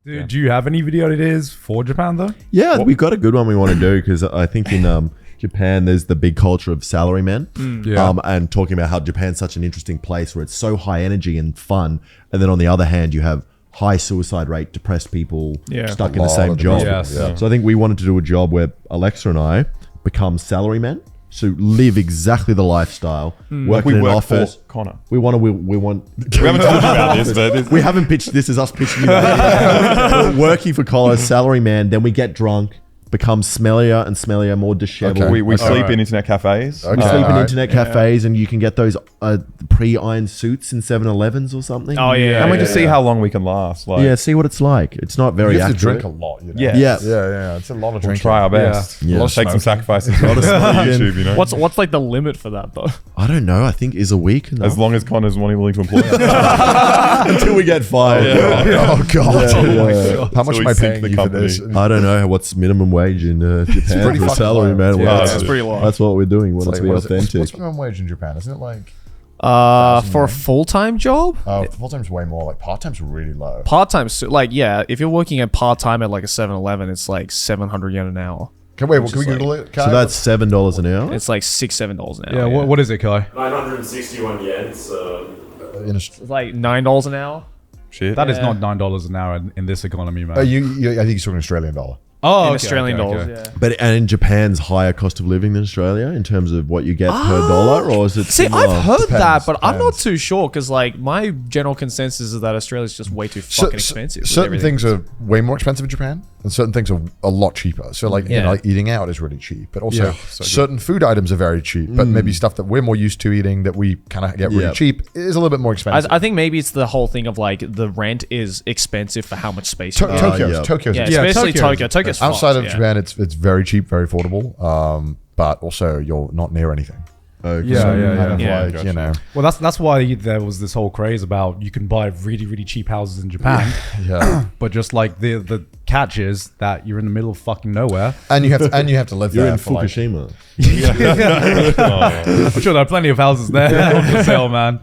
Do you have any video ideas for Japan though? Yeah, we've got a good one we want to do because I think in Japan there's the big culture of salarymen. And talking about how Japan's such an interesting place where it's so high energy and fun, and then on the other hand you have high suicide rate, depressed people stuck in the same job. So I think we wanted to do a job where Alexa and I become salarymen. So live exactly the lifestyle, work in an office. Connor. We want. We haven't talked about this, but we haven't pitched. This is us pitching you. We're working for Collar, salary man. Then we get drunk, become smellier and smellier, more disheveled. Okay. We sleep in internet cafes. We sleep in internet cafes, and you can get those pre-ironed suits in 7-Elevens or something. Oh yeah, and we just see how long we can last. Like, see what it's like. It's not very. You have to accurate. drink a lot. You know? Yeah. It's a lot of drinking. We'll try our best. We'll take some sacrifices on YouTube. You know, what's like the limit for that though? I don't know. I think is a week enough? As long as Connor's willing to employ us. Until we get fired. Oh god. God. How much am I paying you for this? I don't know what's minimum wage in Japan for salary man. It's pretty low. That's what we're doing. We want it to be authentic. What's minimum wage in Japan? Isn't it like for a full-time job? Full-time's way more. Like part-time's really low. Part-time's like if you're working at part-time at like a 7-Eleven, it's like 700 yen an hour. Can we Google it? So that's $7 an hour. It's like $6-7 an hour. Yeah. What is it, Kai? 961 yen. It's like $9 an hour. Shit. That is not $9 an hour in this economy, man. I think you're talking Australian dollar. Oh, in Australian dollars, But and in Japan's higher cost of living than Australia in terms of what you get per dollar, or is it? See, similar? I've heard that, but I'm not depends. too sure because like my general consensus is that Australia's just way too fucking expensive. with Certain everything. things are way more expensive in Japan, and certain things are a lot cheaper. So like, you know, like eating out is really cheap, but also certain food items are very cheap. But maybe stuff that we're more used to eating that we kind of get really cheap is a little bit more expensive. I think maybe it's the whole thing of like the rent is expensive for how much space you have. Tokyo's especially Tokyo. Tokyo's outside fucked, of Japan. It's very cheap, very affordable. But also you're not near anything. Okay. You know. Well, that's why there was this whole craze about you can buy really, really cheap houses in Japan. But just like the catch is that you're in the middle of fucking nowhere, and you have to live You're there in for Fukushima. I'm sure there are plenty of houses there for sale, man.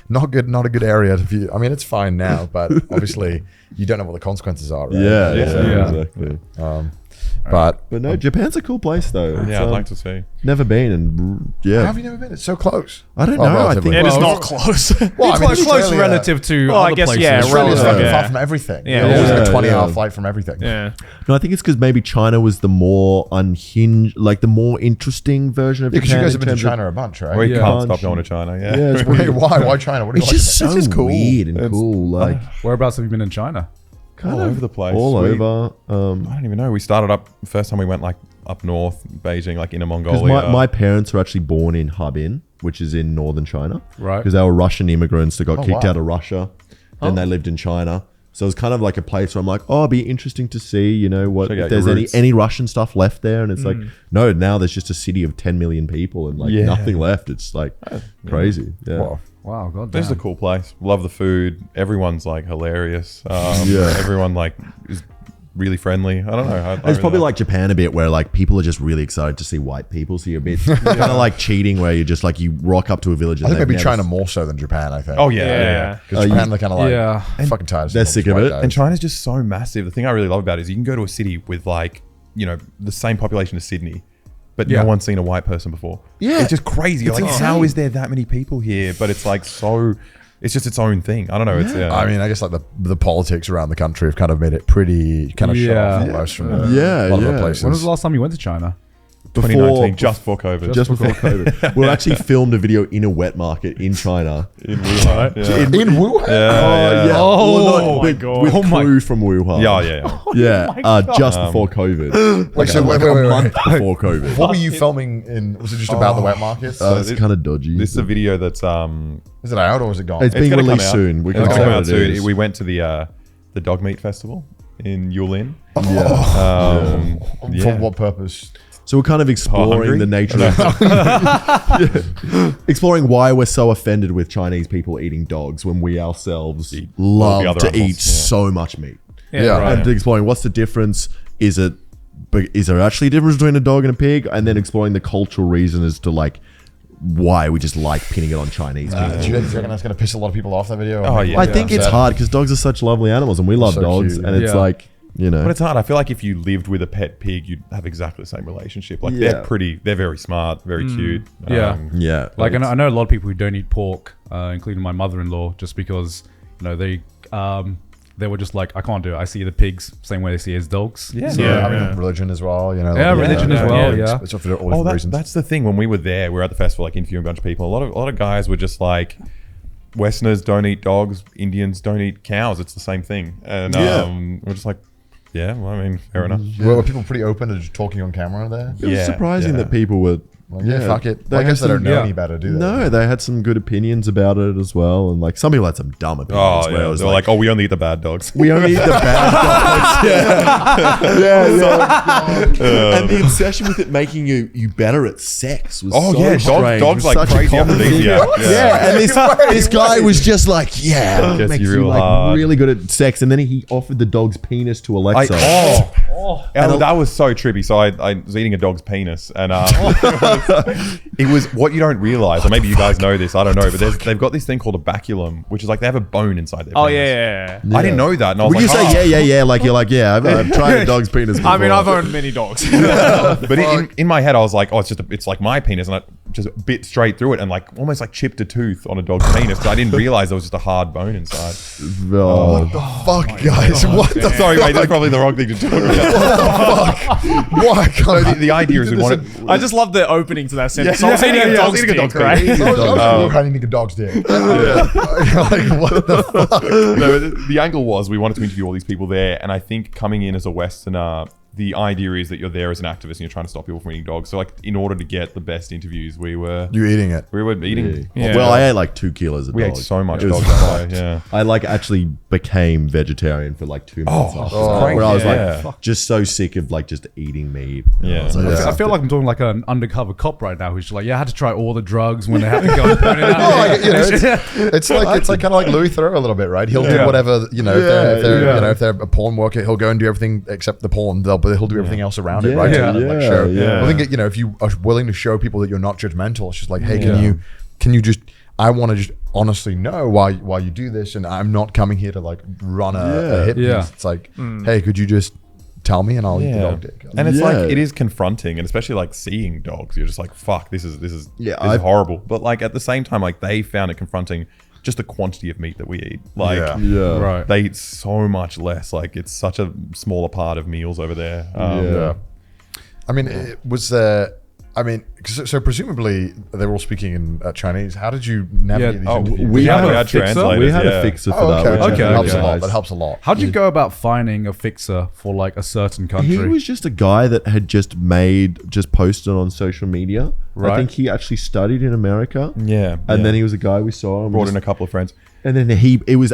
Not good. Not a good area to view. I mean, it's fine now, but obviously you don't know what the consequences are. Right? Yeah, exactly. But no, Japan's a cool place though. Yeah, I'd like to see. Never been, and How have you never been? It's so close. I don't know. I think It is not close. Well, I mean, It's close relative to I other guess, places. Australia's relative, fucking far from everything. Yeah. It's like a 20-hour flight from everything. Yeah. No, I think it's because maybe China was the more unhinged, like the more interesting version of Because Japan. you guys have in been to terms of- China a bunch, right? We can't stop going to China. Yeah. Yeah, it's Wait, weird. why China? What do you It's like? just so It's just cool. weird and cool. Like Whereabouts have you been in China? kind All of over the place. All We- over. I don't even know. We started up first time we went like up north, Beijing, like Inner Because Mongolia. my parents were actually born in Harbin, which is in northern China. Right. Because they were Russian immigrants that got kicked wow. out of Russia. Then they lived in China. So it was kind of like a place where I'm like, oh, it'd be interesting to see, you know, what Check if out there's your any, roots. any Russian stuff left there. And it's like, no, now there's just a city of 10 million people and like nothing left. It's like crazy. Yeah. Wow, god This is a damn. cool place. Love the food. Everyone's like hilarious. Everyone like is really friendly. I don't know. It's probably like Japan a bit where like people are just really excited to see white people. So you're a bit kind of like cheating where you're just like you rock up to a village. I And think maybe they've China never- more so than Japan, I think. Oh yeah. Because Japan, they're kind of like fucking tired. They're sick of it. And China's just so massive. The thing I really love about it is you can go to a city with like, you know, the same population as Sydney, but no one's seen a white person before. Yeah. It's just crazy. You're like, how is there that many people here? But it's like so, it's just its own thing. I don't know. It's I mean, I guess like the politics around the country have kind of made it pretty kind of shut off almost from a lot of the places. When was the last time you went to China? 2019, just before COVID. Just before COVID. We actually filmed a video in a wet market in China. in Wuhan. Yeah. In Wuhan? Oh, my God. With crew from Wuhan. Yeah. Just before COVID. Wait, so like wait. a month before COVID. What were you filming in? Was it just about the wet markets? It's kind of dodgy. This is a video that's Is it out or is it gone? It's being gonna come released out. soon. We It's can gonna say come what out it soon. is. We went to the dog meat festival in Yulin. For what purpose? So we're kind of exploring hungry? the nature of exploring why we're so offended with Chinese people eating dogs when we ourselves all the love other to animals, eat so much meat. Yeah. And exploring what's the difference. Is there actually a difference between a dog and a pig? And then exploring the cultural reason as to like why we just like pinning it on Chinese people. Do you reckon that's going to piss a lot of people off, that video? Oh, yeah. I think it's hard because dogs are such lovely animals and we love So dogs, cute. and it's like, you know. But it's hard. I feel like if you lived with a pet pig, you'd have exactly the same relationship. Like Yeah. they're very smart, very cute. Yeah. Yeah. Like I know a lot of people who don't eat pork, including my mother-in-law, just because they were just like, I can't do it. I see the pigs same way they see his dogs. Yeah. So- I mean, religion as well, you know. Yeah, religion as well, yeah. It's for all different reasons. That's the thing. When we were there, we were at the festival, like interviewing a bunch of people. A lot of guys were just like, Westerners don't eat dogs, Indians don't eat cows. It's the same thing. And we're just like, yeah, well, I mean, fair enough. Were people pretty open to just talking on camera there? It was surprising that people were Like, fuck it. I had guess they don't some- know any better, do they? No, they had some good opinions about it as well, and like some people had some dumb Oh, opinions. where yeah. it was They were like, oh, we only eat the bad dogs. we only eat the bad dogs. Yeah. And the obsession with it making you better at sex was Oh, so yeah. strange. Dogs It was like such a crazy common thing. aphrodisiac. Yeah, and this guy was just like, yeah, Gets makes you you real like hard. really good at sex, and then he offered the dog's penis to Alexa. That was so trippy. So I was eating a dog's penis, and it was what you don't realize, or maybe you guys know this, I don't know, but they've got this thing called a baculum, which is like they have a bone inside their Oh penis. yeah. I didn't know that, and I was Would you like, say yeah, like you're like, yeah, I've tried a dog's penis before. I mean, I've owned many dogs. But in my head, I was like, oh, it's like my penis, and I just bit straight through it, and like almost like chipped a tooth on a dog's penis, because I didn't realize there was just a hard bone inside. Oh, Fuck, guys. What the Sorry, mate, that's probably the wrong thing to talk about. Why can't The idea is we want it. I just love the opening to that sentence. Yeah, I was eating a I was dog's eating a dick, dog's right? dick. I was eating a dog's dick. Like, what the fuck? No, the angle was we wanted to interview all these people there, and I think coming in as a Westerner, the idea is that you're there as an activist and you're trying to stop people from eating dogs. So like, in order to get the best interviews, we were eating it. eating. Yeah. Well, I ate like 2 kilos of We dog. ate so much It was dog that day. Yeah. I like actually became vegetarian for like 2 months after that, where I was Yeah. like just so sick of like just eating meat. Yeah. I was like, I feel like I'm talking like an undercover cop right now who's just like, yeah, I had to try all the drugs when they had to go and put it out. Like, you know, it's like kind of like Louis Theroux a little bit, right? He'll do whatever, you know, if they're a porn worker, he'll go and do everything except the porn. He'll do everything else around it, right? Yeah, To like yeah, show. yeah. I think you know, if you are willing to show people that you're not judgmental, it's just like, hey, can you just? I want to just honestly know why you do this, and I'm not coming here to like run a hit piece. It's like, hey, could you just tell me and I'll eat the dog dick. And it's like, Yeah. it is confronting, and especially like seeing dogs, you're just like, fuck, this is Yeah, horrible. But like at the same time, like they found it confronting just the quantity of meat that we eat. Like Yeah. Right. they eat so much less. Like it's such a smaller part of meals over there. Yeah. I mean, it was I mean, so presumably they were all speaking in Chinese. How did you navigate these interviews? We Yeah, had we a had fixer. translators, We had yeah. a fixer for Oh, that. which okay. was Helps a lot. nice. That helps a lot. How'd you go about finding a fixer for like a certain country? He was just a guy that had just posted on social media. I Right. think he actually studied in America. Yeah. And then he was a guy we saw. And brought just- in a couple of friends. And then it was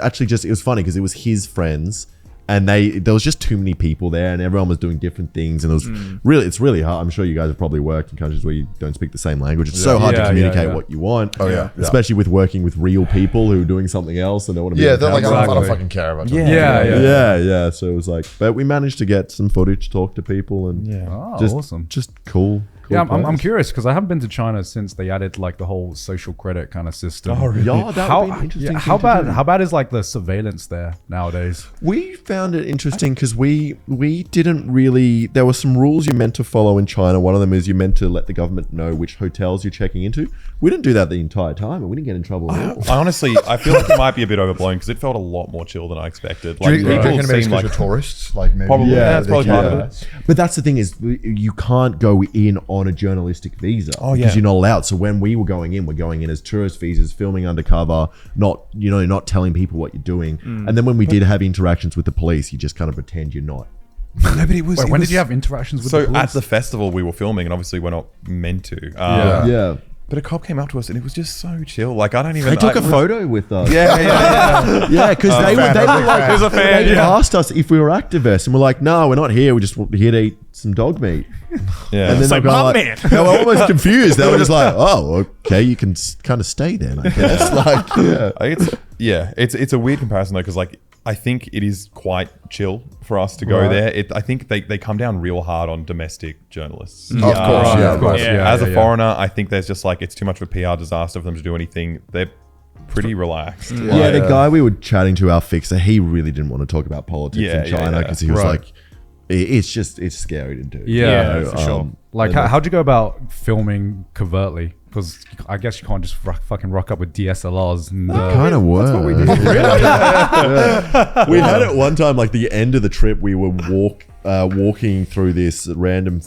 funny because it was his friends, and there was just too many people there, and everyone was doing different things, and it's really hard. I'm sure you guys have probably worked in countries where you don't speak the same language. It's so hard to Yeah, communicate yeah. what you want. Oh, yeah. Especially with working with real people who are doing something else and they want to be. Yeah, on they're like, camera. I don't Exactly. fucking care about Yeah. yeah. So it was like, but we managed to get some footage, talk to people, and Oh, just awesome. just cool. Yeah, I'm place. curious because I haven't been to China since they added like the whole social credit kind of system. Oh, really? Yeah, that would be an interesting. Yeah, thing how to bad? do. How bad is like the surveillance there nowadays? We found it interesting because we didn't really. There were some rules you're meant to follow in China. One of them is you're meant to let the government know which hotels you're checking into. We didn't do that the entire time, and we didn't get in trouble at all. I honestly, I feel like it might be a bit overblown because it felt a lot more chill than I expected. Do you Like reckon maybe it's seem 'cause like you're tourists? Like maybe Probably, yeah, that's they probably part can't- of it. But that's the thing is, you can't go in on a journalistic visa Oh, because yeah. you're not allowed. So when we were going in, we're going in as tourist visas, filming undercover, not telling people what you're doing. And then when we did have interactions with the police, you just kind of pretend you're not. No, but it was. Wait, it when was- did you have interactions with So the police? at the festival we were filming, and obviously we're not meant to. Yeah. But a cop came up to us, and it was just so chill. Like I don't even. They took a a photo with us. Yeah. Yeah, because they were like, There's a fan. they asked us if we were activists, and we're like, no, we're not here. We're just here to eat some dog meat. Yeah. And then they like, were "My like, man." they were almost confused. They were just like, oh, okay, you can kind of stay then, I guess. Like, yeah. It's a weird comparison though, because like I think it is quite chill for us to go there. I think they come down real hard on domestic journalists. Of course. As a foreigner, I think there's just like, it's too much of a PR disaster for them to do anything. They're pretty relaxed. Yeah, the guy we were chatting to, our fixer, he really didn't want to talk about politics in China because he was like, it's scary to do. Yeah, for sure. Like, how'd you go about filming covertly? Because I guess you can't just fucking rock up with DSLRs. And, kind of works. That's what we did. We had it one time, like the end of the trip, we were walking through this random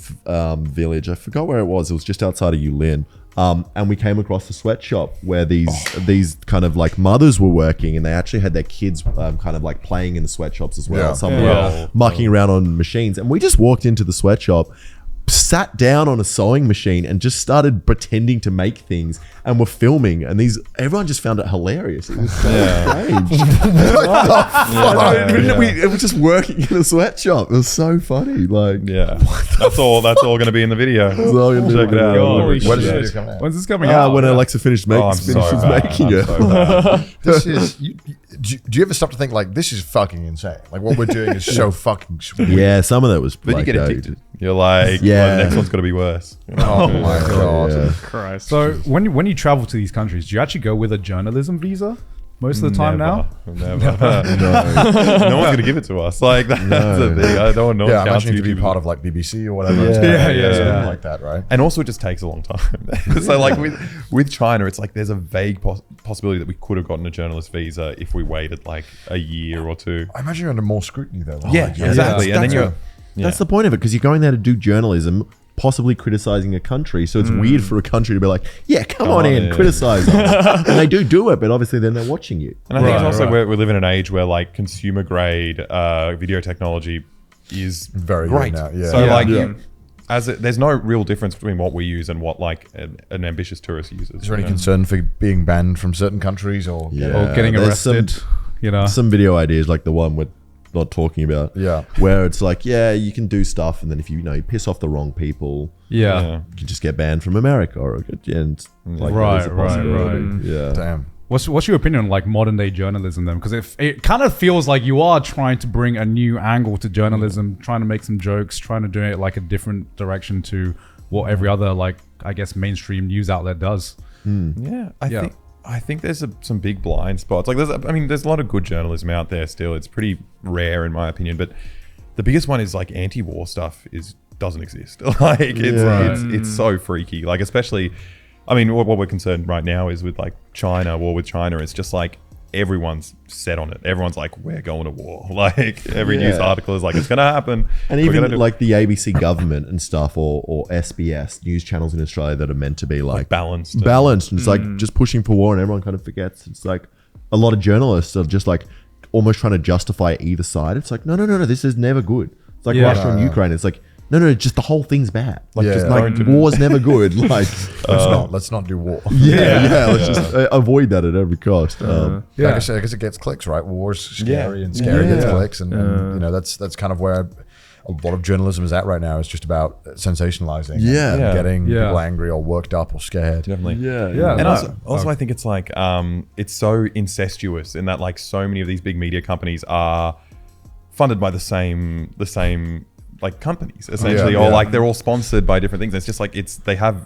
village. I forgot where it was. It was just outside of Yulin. And we came across a sweatshop where these kind of like mothers were working, and they actually had their kids kind of like playing in the sweatshops as well. Some were mucking around on machines. And we just walked into the sweatshop, sat down on a sewing machine and just started pretending to make things, and were filming, and everyone just found it hilarious. It was so strange. It was just working in a sweatshop. It was so funny. Like, that's all going to be in the video. Check it out. Holy When's shit. this coming out? When's this coming out? when Alexa finishes making it. This is. Do you ever stop to think like, this is fucking insane? Like what we're doing is so fucking sweet. Yeah, some of that was. Then like, you get addicted. You're like, the next one's got to be worse. Oh my god. Christ. So when you travel to these countries, do you actually go with a journalism visa most of the time now? Never. No one's going to give it to us. Like, that's the thing. I don't know. Yeah, I imagine you to be part of like BBC or whatever. Something like that, right? And also, it just takes a long time. So, like with China, it's like there's a vague possibility that we could have gotten a journalist visa if we waited like a year or two. I imagine you're under more scrutiny though. Exactly. And then that's the point of it, because you're going there to do journalism, possibly criticizing a country. So it's weird for a country to be like, come on in, criticize us. And they do it, but obviously then they're watching you. And I think it's also we live in an age where like consumer grade video technology is very great. Good now. So there's no real difference between what we use and what like an ambitious tourist uses. Is there any concern for being banned from certain countries or getting arrested? Some video ideas like the one with not talking about, where it's like, you can do stuff, and then if you piss off the wrong people, you can just get banned from America, or right. Damn. What's your opinion on like modern day journalism then? Because it kind of feels like you are trying to bring a new angle to journalism, trying to make some jokes, trying to do it like a different direction to what every other like, I guess, mainstream news outlet does. I think there's some big blind spots. Like there's a lot of good journalism out there still. It's pretty rare in my opinion, but the biggest one is like anti-war stuff doesn't exist. Like it's so freaky. Like especially, what we're concerned right now is with like war with China. It's just like everyone's set on it. Everyone's like, we're going to war. Like every news article is like, it's going to happen. And even like the ABC government and stuff, or SBS news channels in Australia that are meant to be like balanced. And it's like just pushing for war, and everyone kind of forgets. It's like a lot of journalists are just like almost trying to justify either side. It's like, no, this is never good. It's like Russia and Ukraine. It's like, no, just the whole thing's bad. Like, war's never good. Like, let's not do war. Let's just avoid that at every cost. I guess it gets clicks, right? War's scary and scary gets clicks, and that's kind of where a lot of journalism is at right now. It's just about sensationalizing, and getting people angry or worked up or scared. Definitely, And also, I think it's like it's so incestuous in that like so many of these big media companies are funded by the same like companies essentially, or like they're all sponsored by different things. It's just like they have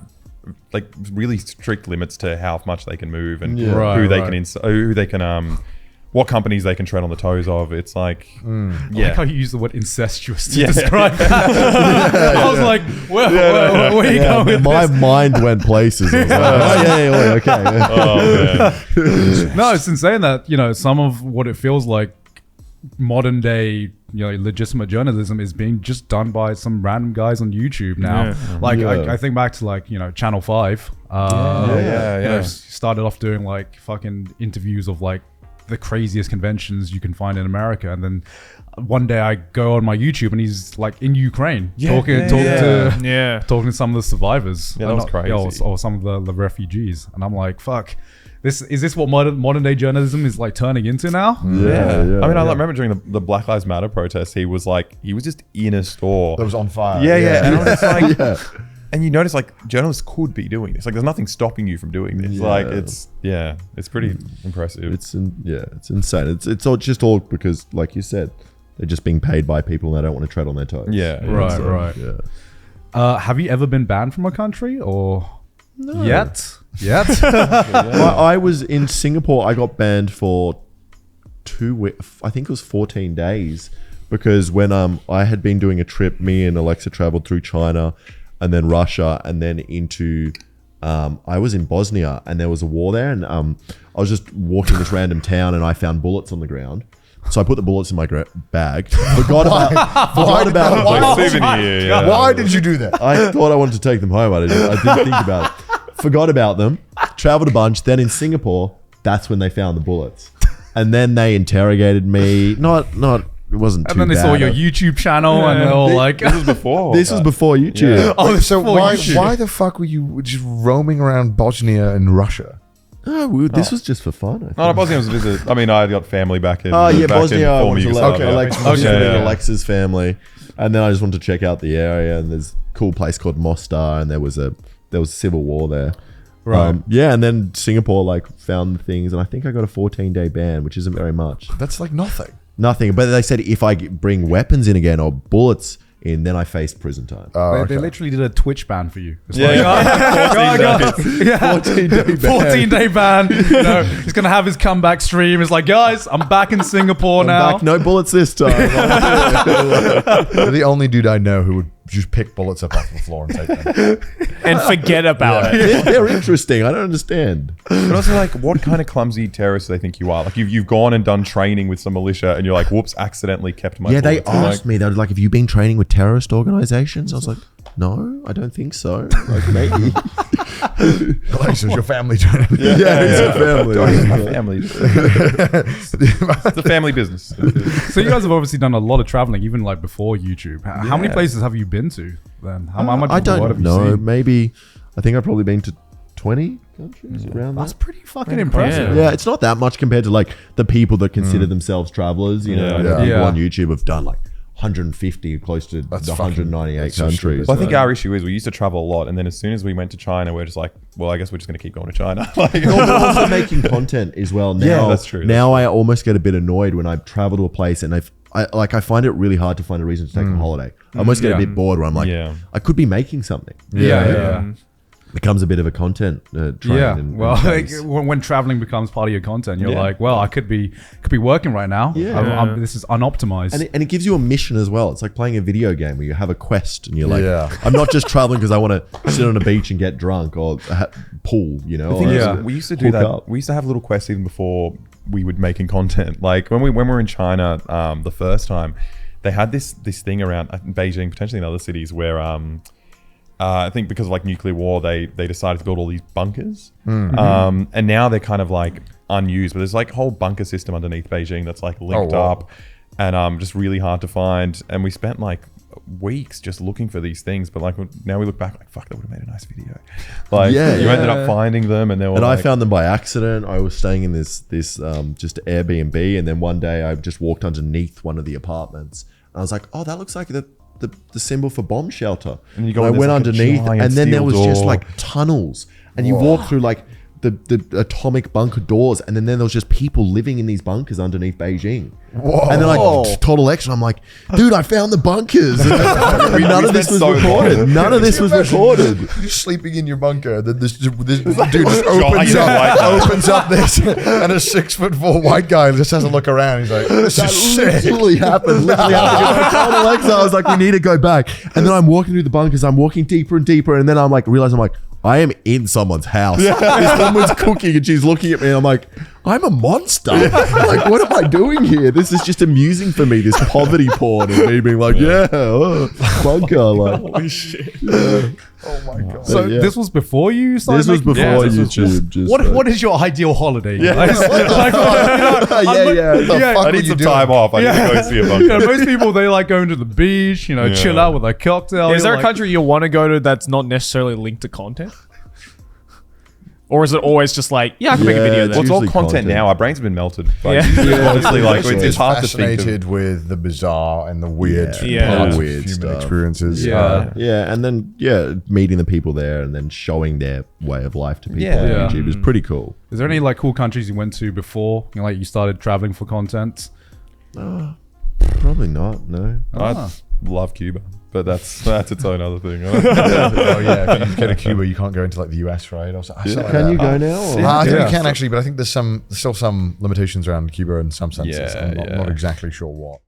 like really strict limits to how much they can move and who they can what companies they can tread on the toes of. It's like I like how you use the word incestuous to describe that. I was like, where are you going with my mind went places. I was like, okay. No, it's insane that some of what it feels like modern day legitimate journalism is being just done by some random guys on YouTube now. I think back to like Channel 5 started off doing like fucking interviews of like the craziest conventions you can find in America, and then one day I go on my YouTube and he's like in Ukraine talking to some of the survivors, that was crazy, or some of the refugees, and I'm like, fuck. Is this what modern day journalism is like turning into now? I remember during the Black Lives Matter protests, he was just in a store that was on fire. And I was like, And you notice like journalists could be doing this. Like there's nothing stopping you from doing this. Yeah. Like it's pretty impressive. It's insane. It's all because, like you said, they're just being paid by people and they don't want to tread on their toes. Yeah. Right. Yeah. Have you ever been banned from a country or yet? I was in Singapore. I got banned for 2 weeks. I think it was 14 days because when I had been doing a trip, me and Alexa traveled through China and then Russia and then into I was in Bosnia and there was a war there, and I was just walking this random town and I found bullets on the ground. So I put the bullets in my bag. Forgot about Like souvenir. Yeah. Why did you do that? I thought I wanted to take them home. I didn't think about it. Forgot about them. Traveled a bunch. Then in Singapore, that's when they found the bullets. And then they interrogated me. Not. It wasn't too bad. And then they saw your YouTube channel and they're all like, This was before. This was before YouTube. Yeah. oh, So before why YouTube. the fuck were you just roaming around Bosnia and Russia? Oh, this was just for fun. I think. No, Bosnia was a visit. I mean, I got family back in. Oh yeah, back Bosnia. I in wanted to Yugoslavia. Alexa's family, and then I just wanted to check out the area. And there's a cool place called Mostar, and there was a civil war there. Right. And then Singapore found the things, and I think I got a 14-day ban, which isn't very much. That's like nothing. Nothing, but they said if I bring weapons in again or bullets in, then I faced prison time. They literally did a Twitch ban for you. It's Yeah. 14-day ban. You know, he's gonna have his comeback stream. It's like, guys, I'm back in Singapore now. Back, no bullets this time. You're the only dude I know who would just pick bullets up off the floor and take them. And forget about it. They're interesting. I don't understand. But also, like, what kind of clumsy terrorist do they think you are? Like, you've gone and done training with some militia, and you're like, whoops, accidentally kept my. Yeah, they bullets. And, asked me. They were like, "Have you been training with terrorist organizations?" I was like, "No, I don't think so." Like maybe. Alexis, your family doing it. It's a family. It's my family. It's a family business. So you guys have obviously done a lot of traveling, even like before YouTube. How many places have you been to then? How much? I of the world don't have you know. seen? Maybe I think I've probably been to 20 countries around That's that. pretty fucking impressive. Yeah, it's not that much compared to like the people that consider themselves travelers. You know, Yeah. people on YouTube have done like 150, close to That's the fucking- 198 that's so countries. stupid. Well, I think our issue is we used to travel a lot, and then as soon as we went to China, we're just like, well, I guess we're just going to keep going to China. Like, also making content as well. Now, Yeah, that's true. Now I almost get a bit annoyed when I travel to a place and I find it really hard to find a reason to take a holiday. I almost get a bit bored where I'm like, Yeah. I could be making something. Yeah. Becomes a bit of a content train. Yeah. and Well, like, chase. when traveling becomes part of your content, you're Yeah. like, well, I could be working right now. Yeah. This is unoptimized. And it gives you a mission as well. It's like playing a video game where you have a quest and you're like, Yeah. I'm not just traveling because I want to sit on a beach and get drunk or pool, you know? The thing or is, Yeah. we used to do hook that. up. We used to have little quests even before we would making content. Like when we were in China the first time, they had this thing around Beijing, potentially in other cities, where I think because of like nuclear war, they decided to build all these bunkers, and now they're kind of like unused. But there's like a whole bunker system underneath Beijing that's like linked up, and just really hard to find. And we spent like weeks just looking for these things, but like now we look back like, fuck, that would have made a nice video. Like you ended up finding them, and they were. And like, I found them by accident. I was staying in this just Airbnb, and then one day I just walked underneath one of the apartments, and I was like, "Oh, that looks like the symbol for bomb shelter." And you go and I in, went there's like a underneath, giant and then there steel was just door. like tunnels, and you walk through like the atomic bunker doors, and then there was just people living in these bunkers underneath Beijing. Whoa. And then I told Alexa, I'm like, "Dude, I found the bunkers." And none of this was spent so long. recorded. None of this was recorded. You're sleeping in your bunker. Then this dude just giant opens up this, and a 6'4" white guy just has a look around. He's like, "This That is sick." literally happened. I told Alexa, I was like, "We need to go back." And then I'm walking through the bunkers. I'm walking deeper and deeper, and then I'm like, realizing I'm like, I am in someone's house. This woman's cooking, and she's looking at me. And I'm like, I'm a monster. Like, what am I doing here? This is just amusing for me. This poverty porn and me being like, bunker. Like, holy shit. Oh my god. so yeah. this was before you started this was making- before this was YouTube. Just, what is your ideal holiday? Like, I need some time off. I need to go see a bunker. You know, most people, they like going to the beach, you know, chill out with a cocktail. Is there You're a like, country you want to go to that's not necessarily linked to content? Or is it always just like, I can make a video it's there? Well, it's all usually content content. now. Our brains have been melted. Like, Yeah. honestly, like it's It's hard to think of. fascinated with the bizarre and the weird, Yeah. parts of Weird human stuff. experiences. Yeah. And then meeting the people there and then showing their way of life to people Yeah. on Yeah. YouTube is pretty cool. Is there any like cool countries you went to before? Like you started traveling for content? Probably not. No. I love Cuba, but that's its own other thing. Oh yeah, if you go to Cuba, you can't go into like the US, right? Or something like Can that. you go now? or- I think Yeah. you can actually, but I think there's still some limitations around Cuba in some senses. Yeah, I'm not yeah. exactly sure what.